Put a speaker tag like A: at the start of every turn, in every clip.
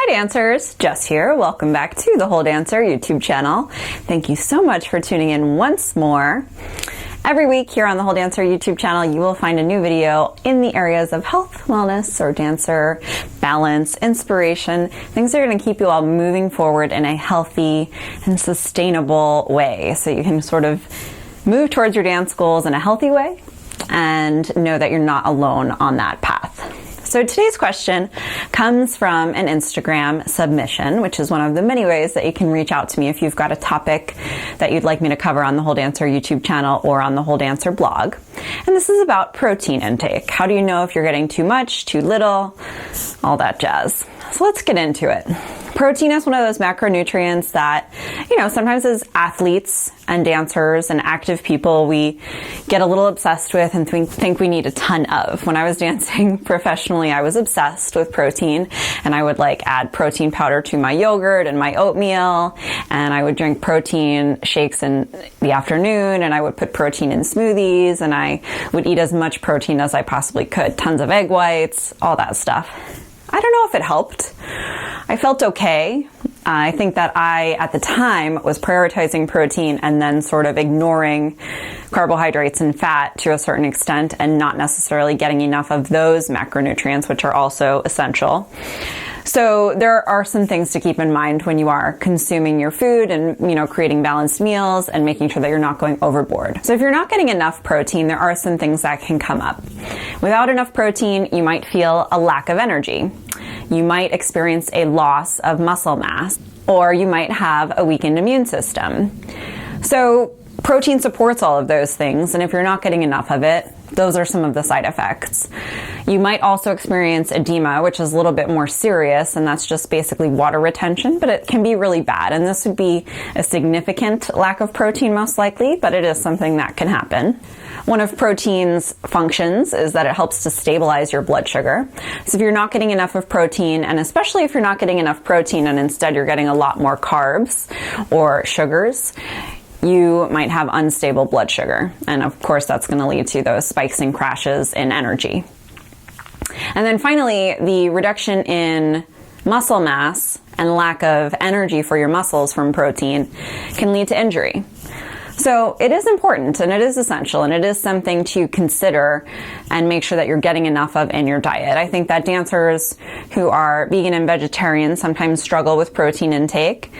A: Hi dancers, Jess here. Welcome back to the Whole Dancer YouTube channel. Thank you so much for tuning in once more. Every week here on the Whole Dancer YouTube channel, you will find a new video in the areas of health, wellness, or dancer, balance, inspiration, things that are going to keep you all moving forward in a healthy and sustainable way so you can sort of move towards your dance goals in a healthy way and know that you're not alone on that path. So today's question comes from an Instagram submission, which is one of the many ways that you can reach out to me if you've got a topic that you'd like me to cover on the Whole Dancer YouTube channel or on the Whole Dancer blog. And this is about protein intake. How do you know if you're getting too much, too little, all that jazz? So let's get into it. Protein is one of those macronutrients that, sometimes as athletes and dancers and active people, we get a little obsessed with and think we need a ton of. When I was dancing professionally, I was obsessed with protein, and I would add protein powder to my yogurt and my oatmeal, and I would drink protein shakes in the afternoon, and I would put protein in smoothies, and I would eat as much protein as I possibly could. Tons of egg whites, all that stuff. I don't know if it helped. I felt okay. I think that I, at the time, was prioritizing protein and then sort of ignoring carbohydrates and fat to a certain extent and not necessarily getting enough of those macronutrients, which are also essential. So there are some things to keep in mind when you are consuming your food and, creating balanced meals and making sure that you're not going overboard. So if you're not getting enough protein, there are some things that can come up. Without enough protein, you might feel a lack of energy. You might experience a loss of muscle mass, or you might have a weakened immune system. So protein supports all of those things, and if you're not getting enough of it, those are some of the side effects. You might also experience edema, which is a little bit more serious, and that's just basically water retention, but it can be really bad. And this would be a significant lack of protein most likely, but it is something that can happen. One of protein's functions is that it helps to stabilize your blood sugar. So if you're not getting enough of protein, and especially if you're not getting enough protein and instead you're getting a lot more carbs or sugars, you might have unstable blood sugar. And of course, that's going to lead to those spikes and crashes in energy. And then finally, the reduction in muscle mass and lack of energy for your muscles from protein can lead to injury. So it is important and it is essential and it is something to consider and make sure that you're getting enough of in your diet. I think that dancers who are vegan and vegetarian sometimes struggle with protein intake.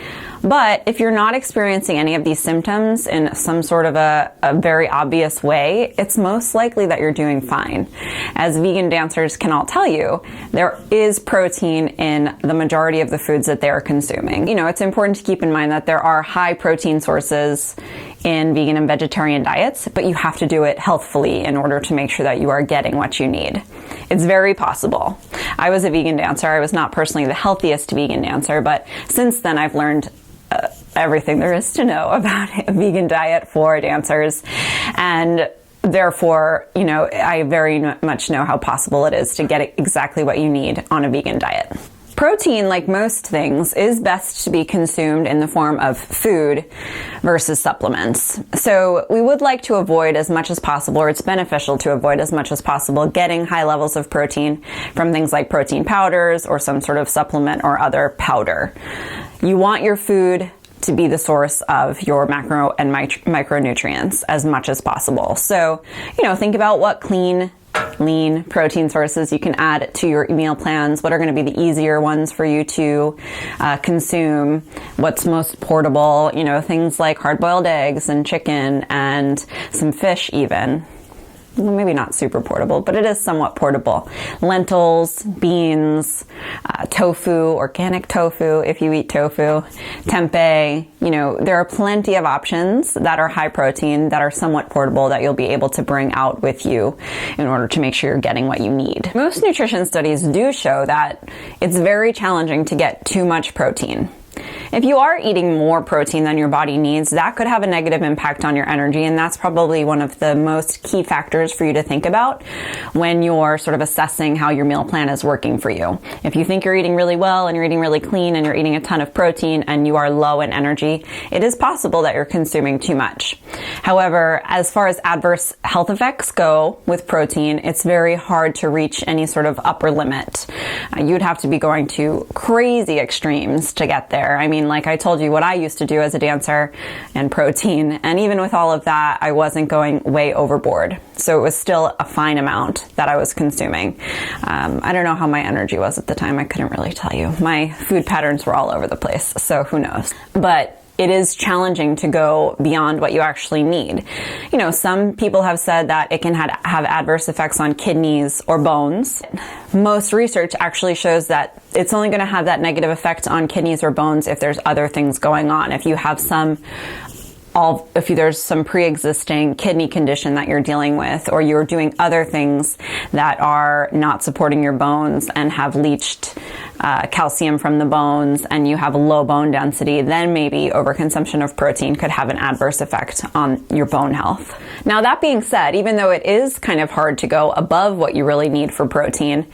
A: But if you're not experiencing any of these symptoms in some sort of a very obvious way, it's most likely that you're doing fine. As vegan dancers can all tell you, there is protein in the majority of the foods that they're consuming. It's important to keep in mind that there are high protein sources in vegan and vegetarian diets, but you have to do it healthfully in order to make sure that you are getting what you need. It's very possible. I was a vegan dancer. I was not personally the healthiest vegan dancer, but since then I've learned everything there is to know about a vegan diet for dancers. And therefore, I very much know how possible it is to get exactly what you need on a vegan diet. Protein, like most things, is best to be consumed in the form of food versus supplements. So we would like to avoid as much as possible, or it's beneficial to avoid as much as possible, getting high levels of protein from things like protein powders or some sort of supplement or other powder. You want your food to be the source of your macro and micronutrients as much as possible. So, think about what clean, lean protein sources you can add to your meal plans. What are going to be the easier ones for you to consume? What's most portable? Things like hard-boiled eggs and chicken and some fish even. Well, maybe not super portable, but it is somewhat portable. Lentils, beans, tofu, organic tofu if you eat tofu, tempeh. There are plenty of options that are high protein, that are somewhat portable, that you'll be able to bring out with you in order to make sure you're getting what you need. Most nutrition studies do show that it's very challenging to get too much protein. If you are eating more protein than your body needs, that could have a negative impact on your energy, and that's probably one of the most key factors for you to think about when you're sort of assessing how your meal plan is working for you. If you think you're eating really well and you're eating really clean and you're eating a ton of protein and you are low in energy, it is possible that you're consuming too much. However, as far as adverse health effects go with protein, it's very hard to reach any sort of upper limit. You'd have to be going to crazy extremes to get there. I mean, like I told you what I used to do as a dancer and protein, and even with all of that, I wasn't going way overboard. So it was still a fine amount that I was consuming. I don't know how my energy was at the time. I couldn't really tell you. My food patterns were all over the place, so who knows. But it is challenging to go beyond what you actually need. You know, some people have said that it can have adverse effects on kidneys or bones. Most research actually shows that it's only going to have that negative effect on kidneys or bones if there's other things going on. If you have if there's some pre-existing kidney condition that you're dealing with, or you're doing other things that are not supporting your bones and have leached calcium from the bones, and you have a low bone density, then maybe overconsumption of protein could have an adverse effect on your bone health. Now, that being said, even though it is kind of hard to go above what you really need for protein,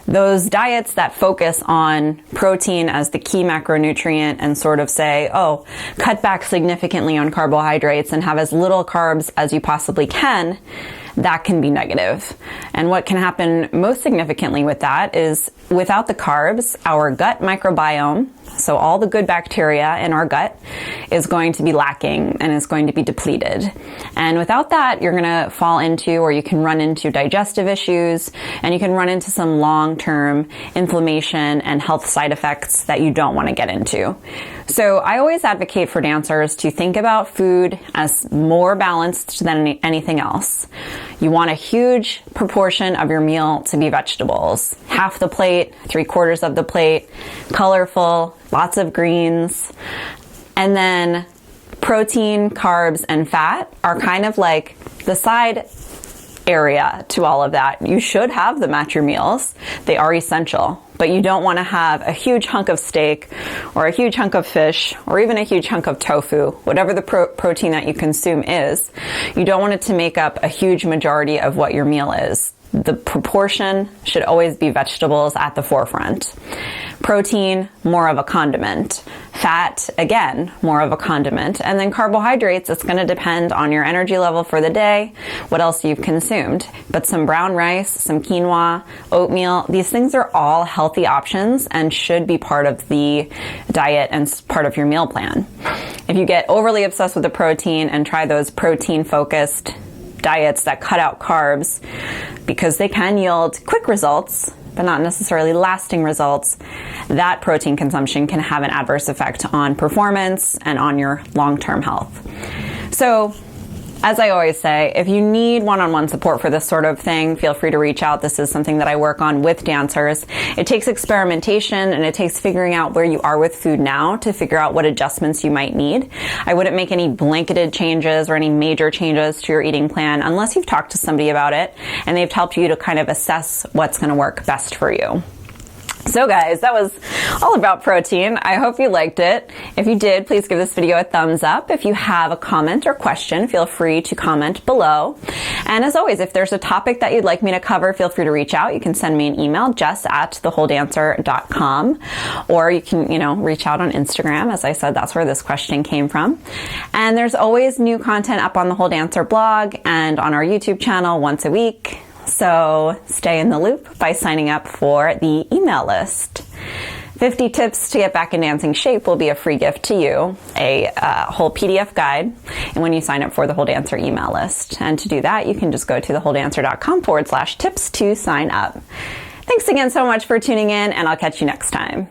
A: those diets that focus on protein as the key macronutrient and sort of say, oh, cut back significantly on carbohydrates and have as little carbs as you possibly can, that can be negative. And what can happen most significantly with that is without the carbs, our gut microbiome, so all the good bacteria in our gut, is going to be lacking and is going to be depleted. And without that, you're going to fall into, or you can run into digestive issues, and you can run into some long-term inflammation and health side effects that you don't want to get into. So I always advocate for dancers to think about food as more balanced than anything else. You want a huge proportion of your meal to be vegetables. Half the plate, 3/4 of the plate, colorful, lots of greens. And then protein, carbs, and fat are kind of like the side area to all of that. You should have them at your meals. They are essential, but you don't want to have a huge hunk of steak or a huge hunk of fish or even a huge hunk of tofu, whatever the protein that you consume is. You don't want it to make up a huge majority of what your meal is. The proportion should always be vegetables at the forefront. Protein, more of a condiment. Fat, again, more of a condiment. And then carbohydrates, it's going to depend on your energy level for the day, what else you've consumed. But some brown rice, some quinoa, oatmeal, these things are all healthy options and should be part of the diet and part of your meal plan. If you get overly obsessed with the protein and try those protein-focused diets that cut out carbs, because they can yield quick results, but not necessarily lasting results, that protein consumption can have an adverse effect on performance and on your long-term health. So, as I always say, if you need one-on-one support for this sort of thing, feel free to reach out. This is something that I work on with dancers. It takes experimentation and it takes figuring out where you are with food now to figure out what adjustments you might need. I wouldn't make any blanketed changes or any major changes to your eating plan unless you've talked to somebody about it and they've helped you to kind of assess what's going to work best for you. So guys, that was all about protein. I hope you liked it. If you did, please give this video a thumbs up. If you have a comment or question, feel free to comment below. And as always, if there's a topic that you'd like me to cover, feel free to reach out. You can send me an email, jess@thewholedancer.com, or you can, reach out on Instagram. As I said, that's where this question came from. And there's always new content up on the Whole Dancer blog and on our YouTube channel once a week. So stay in the loop by signing up for the email list. 50 tips to get back in dancing shape will be a free gift to you, a whole PDF guide, and when you sign up for the Whole Dancer email list. And to do that, you can just go to thewholedancer.com/tips to sign up. Thanks again so much for tuning in, and I'll catch you next time.